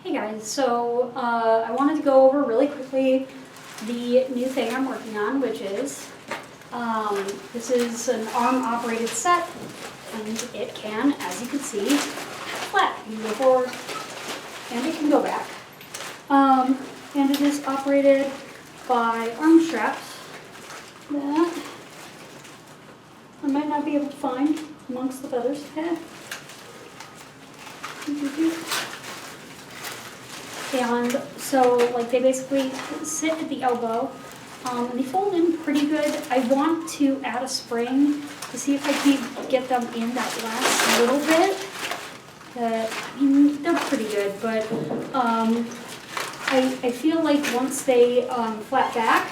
Hey guys, so I wanted to go over really quickly the new thing I'm working on, which is this is an arm-operated set, and it can, as you can see, flap. You can go forward, and it can go back. And it is operated by arm straps that I might not be able to find amongst the feathers. And so, like, they basically sit at the elbow, and they fold in pretty good. I want to add a spring to see if I can't get them in that last little bit. I mean, they're pretty good, but I feel like once they flap back,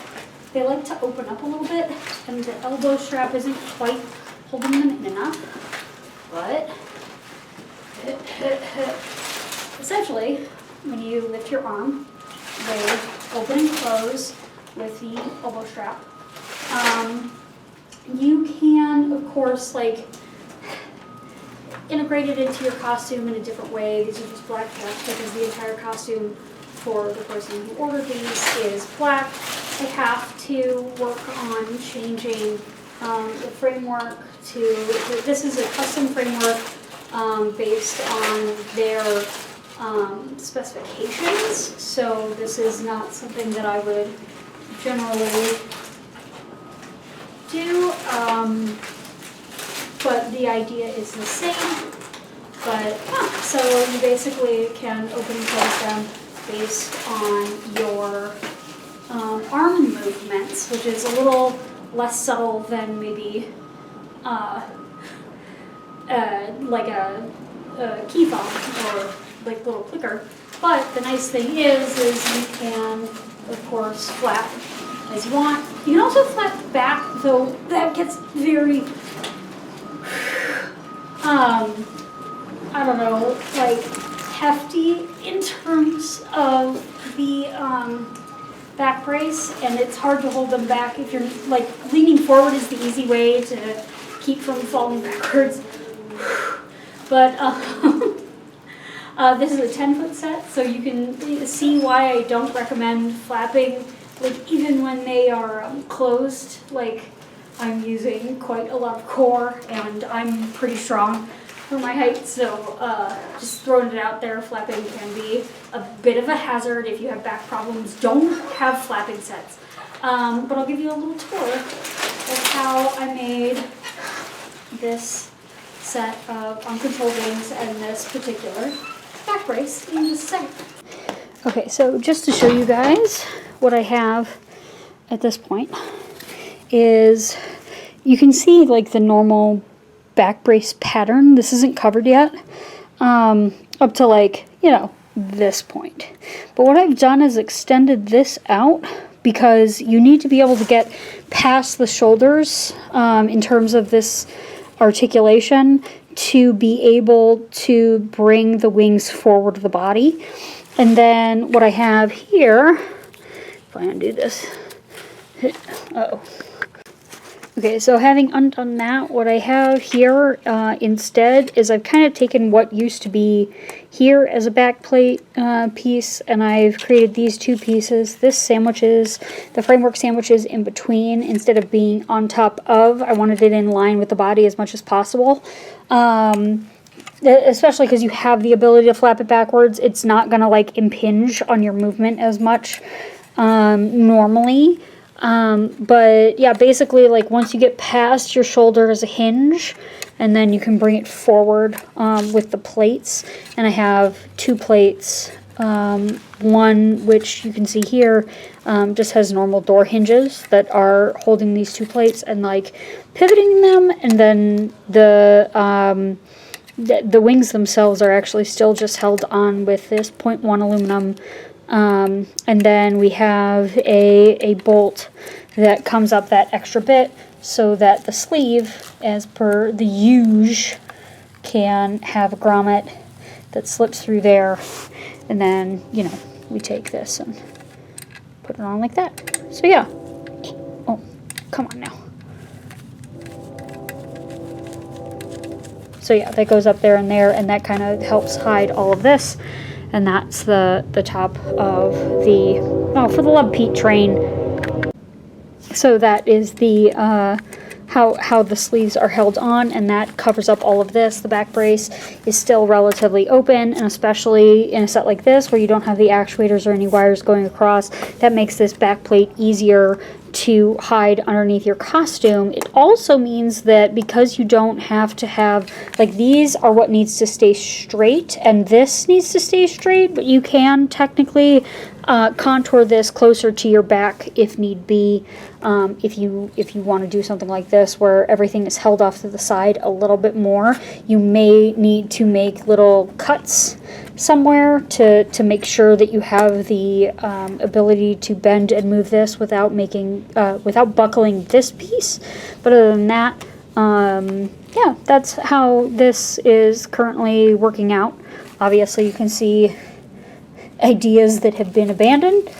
they like to open up a little bit, and the elbow strap isn't quite holding them in enough. But essentially, when you lift your arm, they open and close with the elbow strap. You can, of course, like, integrate it into your costume in a different way. These are just black caps because the entire costume for the person who ordered these is black. I have to work on changing the framework to, this is a custom framework based on their specifications, so this is not something that I would generally do, but the idea is the same. But so you basically can open and close them based on your arm movements, which is a little less subtle than maybe like a key fob or like little clicker. But the nice thing is you can, of course, flap as you want. You can also flap back, though that gets very, I don't know, like hefty in terms of the back brace, and it's hard to hold them back. If you're like leaning forward is the easy way to keep from falling backwards. But this is a 10-foot set, so you can see why I don't recommend flapping, like, even when they are closed. Like, I'm using quite a lot of core, and I'm pretty strong for my height, so just throwing it out there, flapping can be a bit of a hazard. If you have back problems, don't have flapping sets. But I'll give you a little tour of how I made this set of uncontrolled wings and this particular back brace in just a second. Okay, so just to show you guys what I have at this point is you can see like the normal back brace pattern. This isn't covered yet up to, like, you know, this point. But what I've done is extended this out because you need to be able to get past the shoulders in terms of this articulation to be able to bring the wings forward of the body. And then what I have here, if I undo this, okay, so having undone that, what I have here instead is I've kind of taken what used to be here as a back plate piece, and I've created these two pieces. This sandwiches, the framework sandwiches in between instead of being on top of. I wanted it in line with the body as much as possible. Especially because you have the ability to flap it backwards. It's not going to, like, impinge on your movement as much normally. But yeah, basically, like, once you get past your shoulder as a hinge, and then you can bring it forward with the plates. And I have two plates. One, which you can see here, just has normal door hinges that are holding these two plates and, like, pivoting them. And then the wings themselves are actually still just held on with this 0.1 aluminum. And then we have a bolt that comes up that extra bit so that the sleeve, as per the usual, can have a grommet that slips through there. And then, you know, we take this and put it on like that. So yeah. Oh, come on now. So yeah, that goes up there, and that kind of helps hide all of this. and that's the top of the, oh, for the love Pete train. So that is the how the sleeves are held on, and that covers up all of this. The back brace is still relatively open, and especially in a set like this where you don't have the actuators or any wires going across, that makes this back plate easier to hide underneath your costume. It also means that because you don't have to have, like, these are what needs to stay straight and this needs to stay straight, but you can technically contour this closer to your back if need be. If you want to do something like this where everything is held off to the side a little bit more, you may need to make little cuts somewhere to make sure that you have the ability to bend and move this without making without buckling this piece. But other than that, yeah, that's how this is currently working out. Obviously, you can see ideas that have been abandoned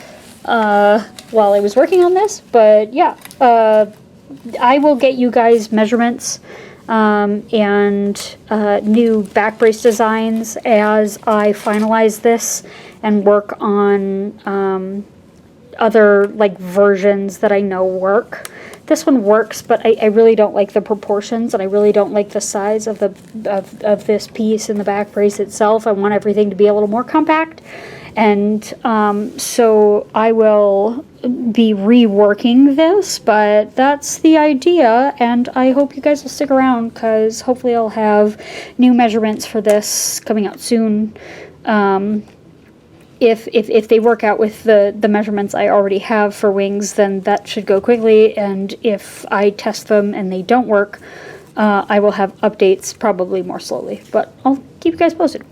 while I was working on this, but yeah, I will get you guys measurements and new back brace designs as I finalize this and work on other like versions that I know work. This one works, but I really don't like the proportions, and I really don't like the size of of this piece in the back brace itself. I want everything to be a little more compact, and so I will be reworking this, but that's the idea, and I hope you guys will stick around because hopefully I'll have new measurements for this coming out soon. If they work out with the measurements I already have for wings, then that should go quickly, and if I test them and they don't work, I will have updates probably more slowly, but I'll keep you guys posted.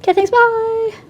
Okay, thanks, bye!